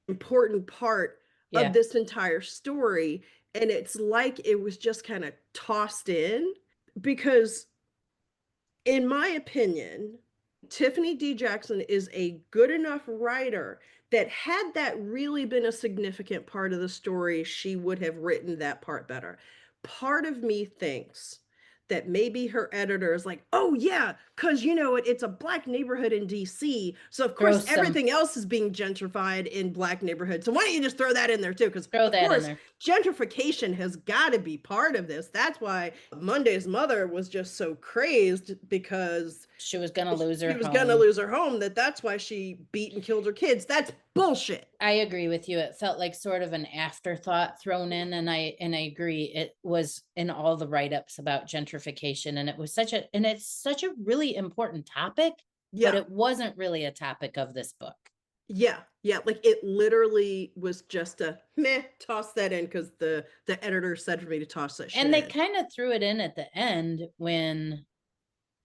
important part of Yeah. this entire story, and it's like it was just kinda tossed in because, in my opinion, Tiffany D. Jackson is a good enough writer that had that really been a significant part of the story, she would have written that part better. Part of me thinks that maybe her editor is like, "Oh, yeah, because it's a black neighborhood in DC, so of Throw course some everything else is being gentrified in black neighborhoods, so why don't you just throw that in there too? Because throw of that in course there. gentrification has gotta be part of this. That's why Monday's mother was just so crazed because She was gonna lose her she was gonna home. lose her home, that's why she beat and killed her kids. That's bullshit. I agree with you. It felt like sort of an afterthought thrown in, and I agree. It was in all the write-ups about gentrification, and it's such a really important topic, but Yeah. it wasn't really a topic of this book. Yeah. Yeah, like, it literally was just a, "Meh, toss that in because the editor said for me to toss that shit And they in." kind of threw it in at the end when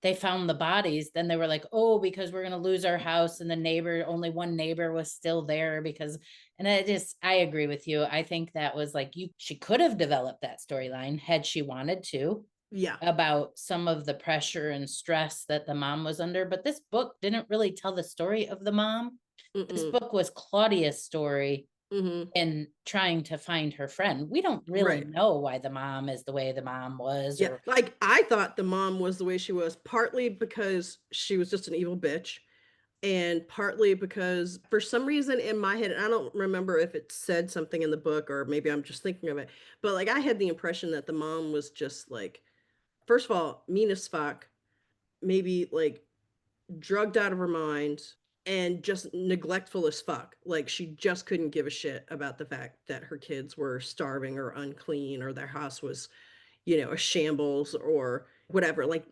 they found the bodies. Then they were like, "Oh, because we're gonna lose our house," and the neighbor, only one neighbor was still there because. And I agree with you. I think that was like, she could have developed that storyline had she wanted to. Yeah. about some of the pressure and stress that the mom was under, but this book didn't really tell the story of the mom. This Mm-mm. book was Claudia's story Mhm. in trying to find her friend. We don't really Right. know why the mom is the way the mom was, Yeah, or like, I thought the mom was the way she was, partly because she was just an evil bitch, and partly because for some reason in my head, and I don't remember if it said something in the book or maybe I'm just thinking of it, but, like, I had the impression that the mom was just, like, first of all, mean as fuck, maybe, like, drugged out of her mind, and just neglectful as fuck. Like, she just couldn't give a shit about the fact that her kids were starving or unclean or their house was, a shambles or whatever. Like,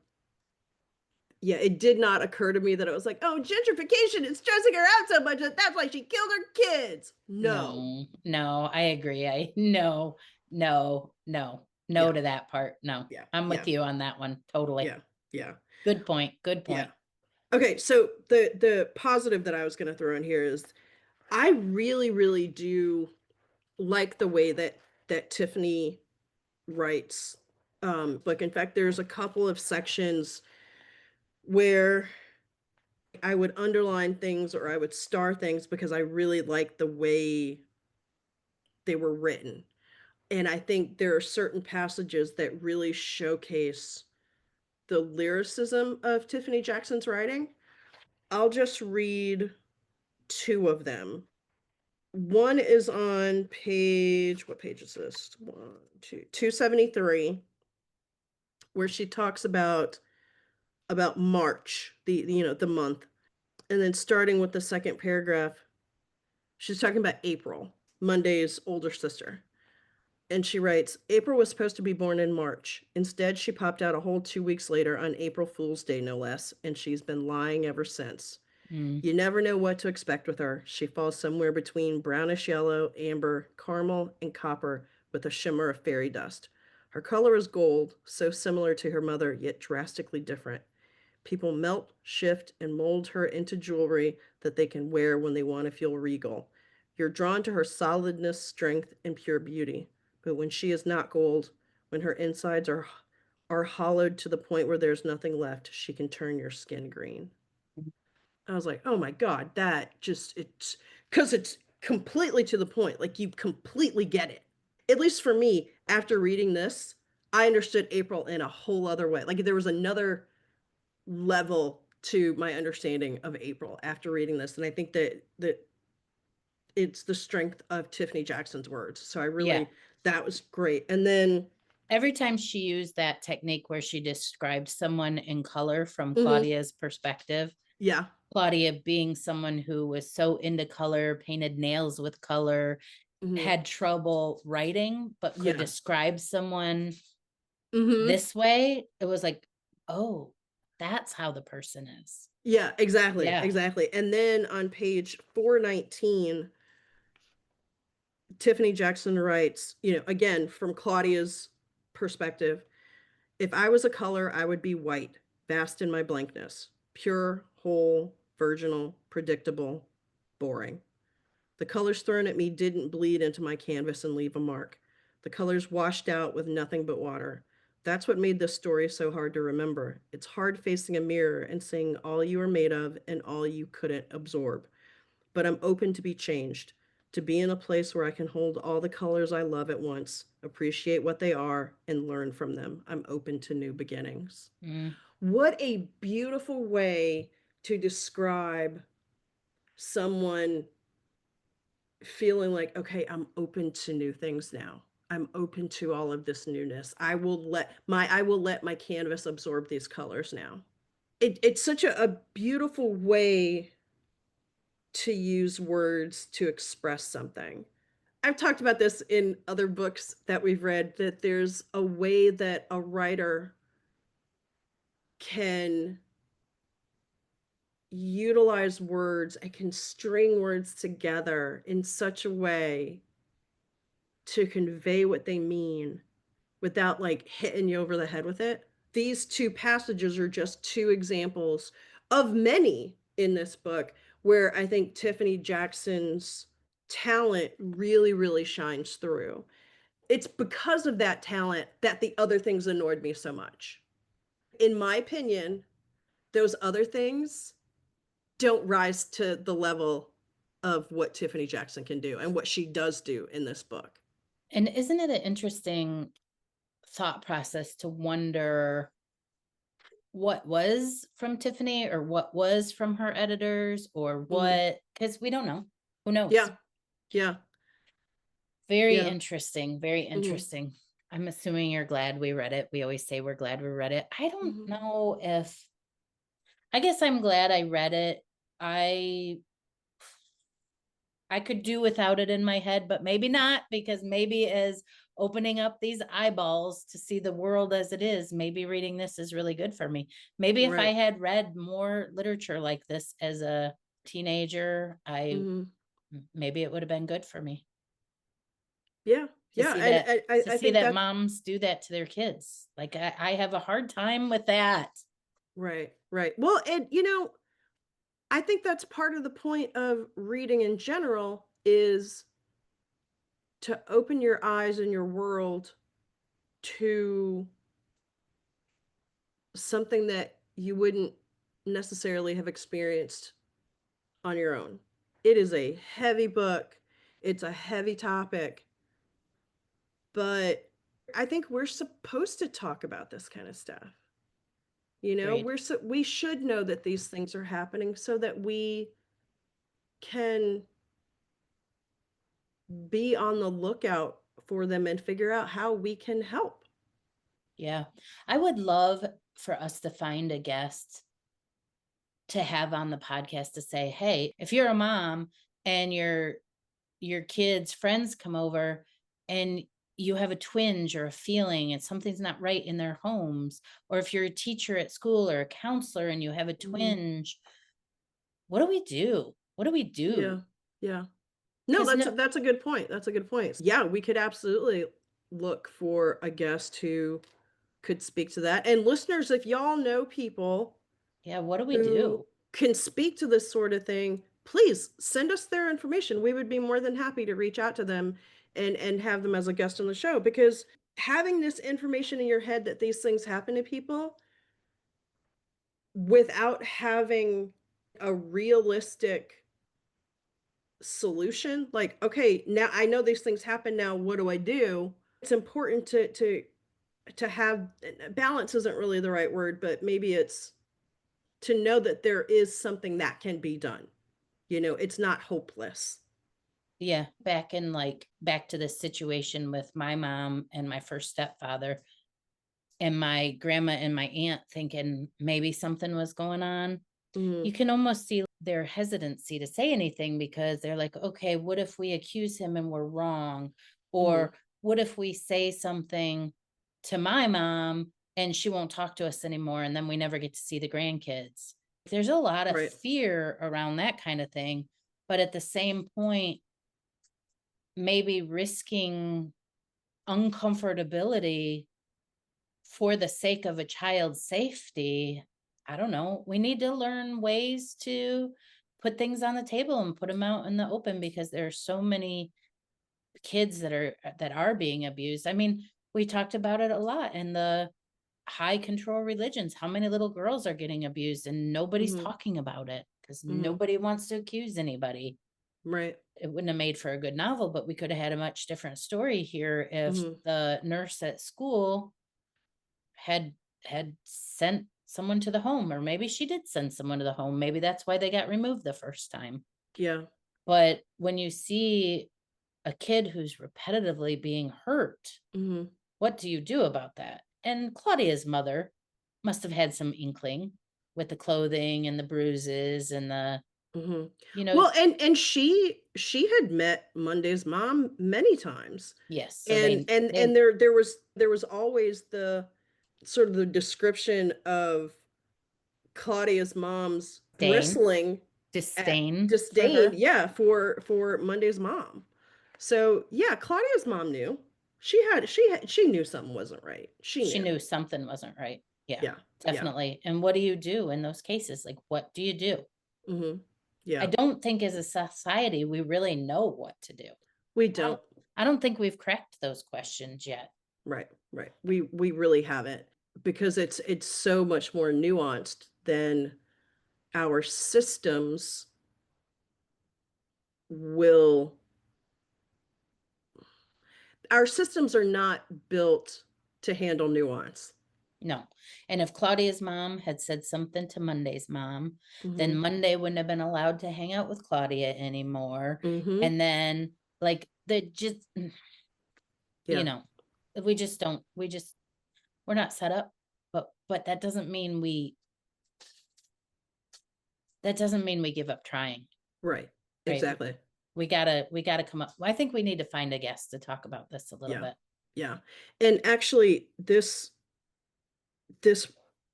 yeah, it did not occur to me that it was like, "Oh, gentrification is stressing her out so much that that's why she killed her kids." No. no, no, I agree. No Yeah, to that part. No, yeah, I'm yeah, with you on that one. Totally. yeah, yeah, Good point. Good yeah. point. Okay, so the positive that I was gonna throw in here is I really, really do like the way that Tiffany writes. Like, in fact, there's a couple of sections where I would underline things or I would star things because I really like the way they were written. And I think there are certain passages that really showcase the lyricism of Tiffany Jackson's writing. I'll just read two of them. One is on page, what page is this? One, two, 273, where she talks about March, the month. And then starting with the second paragraph, she's talking about April, Monday's older sister. And she writes, April was supposed to be born in March. Instead, she popped out a whole 2 weeks later on April Fool's Day, no less, and she's been lying ever since. Mm, You never know what to expect with her. She falls somewhere between brownish yellow, amber, caramel, and copper with a shimmer of fairy dust. Her color is gold, so similar to her mother, yet drastically different. People melt, shift, and mold her into jewelry that they can wear when they want to feel regal. You're drawn to her solidness, strength, and pure beauty. But when she is not gold, when her insides are hollowed to the point where there's nothing left, she can turn your skin green. I was like, oh my God, that just, it's because it's completely to the point. Like, you completely get it. At least for me, after reading this, I understood April in a whole other way. Like, there was another level to my understanding of April after reading this. And I think that it's the strength of Tiffany Jackson's words. So I yeah. really, that was great. And then, Every time she used that technique where she described someone in color from mhm, Claudia's perspective, yeah, Claudia being someone who was so into color, painted nails with color, mhm, had trouble writing, but could yeah, describe someone mhm, this way, it was like, oh, that's how the person is. yeah, exactly, Yeah. exactly. And then on page 419, Tiffany Jackson writes, again, from Claudia's perspective, if I was a color, I would be white, vast in my blankness, pure, whole, virginal, predictable, boring. The colors thrown at me didn't bleed into my canvas and leave a mark. The colors washed out with nothing but water. That's what made this story so hard to remember. It's hard facing a mirror and seeing all you are made of and all you couldn't absorb. But I'm open to be changed, to be in a place where I can hold all the colors I love at once, appreciate what they are, and learn from them. I'm open to new beginnings. Mm, What a beautiful way to describe someone feeling like, okay, I'm open to new things now. I'm open to all of this newness. I will let my canvas absorb these colors now. It's such a beautiful way to use words to express something. I've talked about this in other books that we've read, that there's a way that a writer can utilize words and can string words together in such a way to convey what they mean without like hitting you over the head with it. These two passages are just two examples of many in this book where I think Tiffany Jackson's talent really, really shines through. it's because of that talent that the other things annoyed me so much. In my opinion, those other things don't rise to the level of what Tiffany Jackson can do and what she does do in this book. And isn't it an interesting thought process to wonder what was from Tiffany or what was from her editors or Mhm. what, because we don't know. Who knows? Yeah, yeah, Very yeah. interesting. Very Mhm, interesting. I'm assuming you're glad we read it. We always say we're glad we read it. I don't mhm. know if, I guess I'm glad I read it. I I could do without it in my head, but maybe not, because maybe as opening up these eyeballs to see the world as it is, maybe reading this is really good for me. Maybe if I Right. had read more literature like this as a teenager, Mhm. maybe it would have been good for me Yeah, to yeah, see and that I to I see think that that's moms do that to their kids. Like I have a hard time with that. right, right. Well, and, I think that's part of the point of reading in general is to open your eyes and your world to something that you wouldn't necessarily have experienced on your own. It is a heavy book. It's a heavy topic, but I think we're supposed to talk about this kind of stuff. Agreed. We should know that these things are happening so that we can be on the lookout for them and figure out how we can help. Yeah. I would love for us to find a guest to have on the podcast to say, "Hey, if you're a mom and your kids' friends come over and you have a twinge or a feeling and something's not right in their homes, or if you're a teacher at school or a counselor and you have a Mhm. twinge, what do we do? What do we Yeah. do?" Yeah. No, Because no, that's a good point. That's a good point. Yeah, we could absolutely look for a guest who could speak to that. And listeners, if y'all know people yeah, what do we who do? can speak to this sort of thing, please send us their information. We would be more than happy to reach out to them and have them as a guest on the show because having this information in your head that these things happen to people without having a realistic solution, like, okay, now I know these things happen now, what do I do? It's important to have balance isn't really the right word, but maybe it's to know that there is something that can be done. It's not hopeless. Yeah, back to this situation with my mom and my first stepfather and my grandma and my aunt thinking maybe something was going on. You Mhm, can almost see their hesitancy to say anything because they're like, okay, what if we accuse him and we're wrong? mhm, Or what if we say something to my mom and she won't talk to us anymore and then we never get to see the grandkids? There's a lot of right, fear around that kind of thing. But at the same point, maybe risking uncomfortability for the sake of a child's safety, I don't know. We need to learn ways to put things on the table and put them out in the open because there are so many kids that are being abused. I mean, we talked about it a lot in the high control religions. How many little girls are getting abused and nobody's mhm, talking about it because mhm, nobody wants to accuse anybody. right, It wouldn't have made for a good novel, but we could have had a much different story here if mhm, the nurse at school had sent someone to the home, or maybe she did send someone to the home. Maybe that's why they got removed the first time. yeah, But when you see a kid who's repetitively being hurt, mhm, what do you do about that? And Claudia's mother must have had some inkling with the clothing and the bruises and the, mhm. you know, Well, and she had met Monday's mom many times, yes, so and and they and there was always the sort of the description of Claudia's mom's disdain bristling at disdain for disdain, her. yeah, for Monday's mom. So, yeah, Claudia's mom knew. She knew something wasn't right. She She knew. knew something wasn't right. Yeah, Yeah, yeah, definitely. And what do you do in those cases? Like, what do you do? mhm, I yeah. don't think as a society we really know what to do. We I don't don't. I don't think we've cracked those questions yet. Right, right. We really haven't, because it's so much more nuanced than our systems will our systems are not built to handle nuance. No. And if Claudia's mom had said something to Monday's mom, then Mhm. Monday wouldn't have been allowed to hang out with Claudia anymore. Mhm. And then, like, the just, you Yeah. know, we just don't, we're not set up. But that doesn't mean we give up trying, Right. right? Exactly. We gotta come up. I think we need to find a guest to talk about this a little Yeah. bit. Yeah. And actually this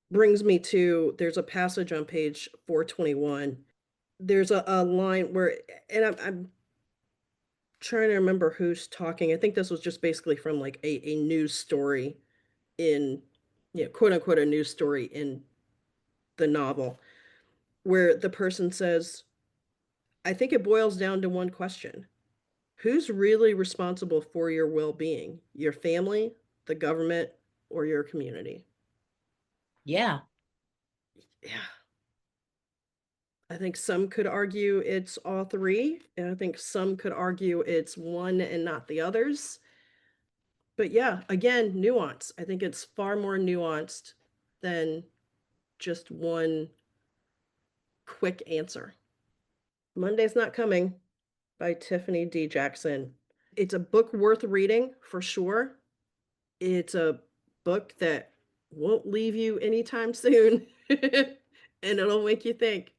brings me to, there's a passage on page 421. There's a line where, and I'm trying to remember who's talking. I think this was just basically from like a news story in, quote unquote, a news story in the novel, where the person says, I think it boils down to one question: who's really responsible for your well being? Your family, the government, or your community? Yeah. Yeah. I think some could argue it's all three, and I think some could argue it's one and not the others. But yeah, again, nuance. I think it's far more nuanced than just one quick answer. Monday's Not Coming by Tiffany D. Jackson. It's a book worth reading for sure. It's a book that won't leave you anytime soon, and it'll make you think.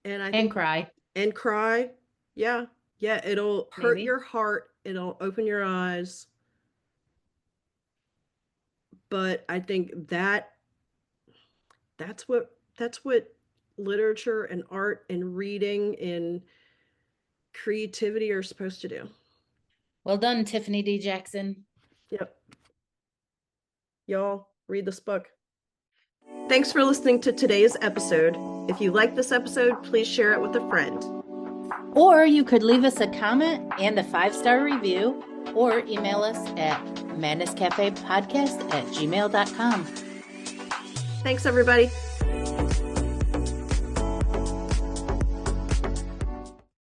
And I And think, cry, and cry. Yeah. Yeah, it'll hurt maybe. your heart, it'll open your eyes, but I think that's what literature and art and reading and creativity are supposed to do. Well done, Tiffany D. Jackson. Yep. Y'all read this book. Thanks for listening to today's episode. If you like this episode, please share it with a friend. Or you could leave us a comment and a 5-star review, or email us at madnesscafepodcast@gmail.com. Thanks, everybody.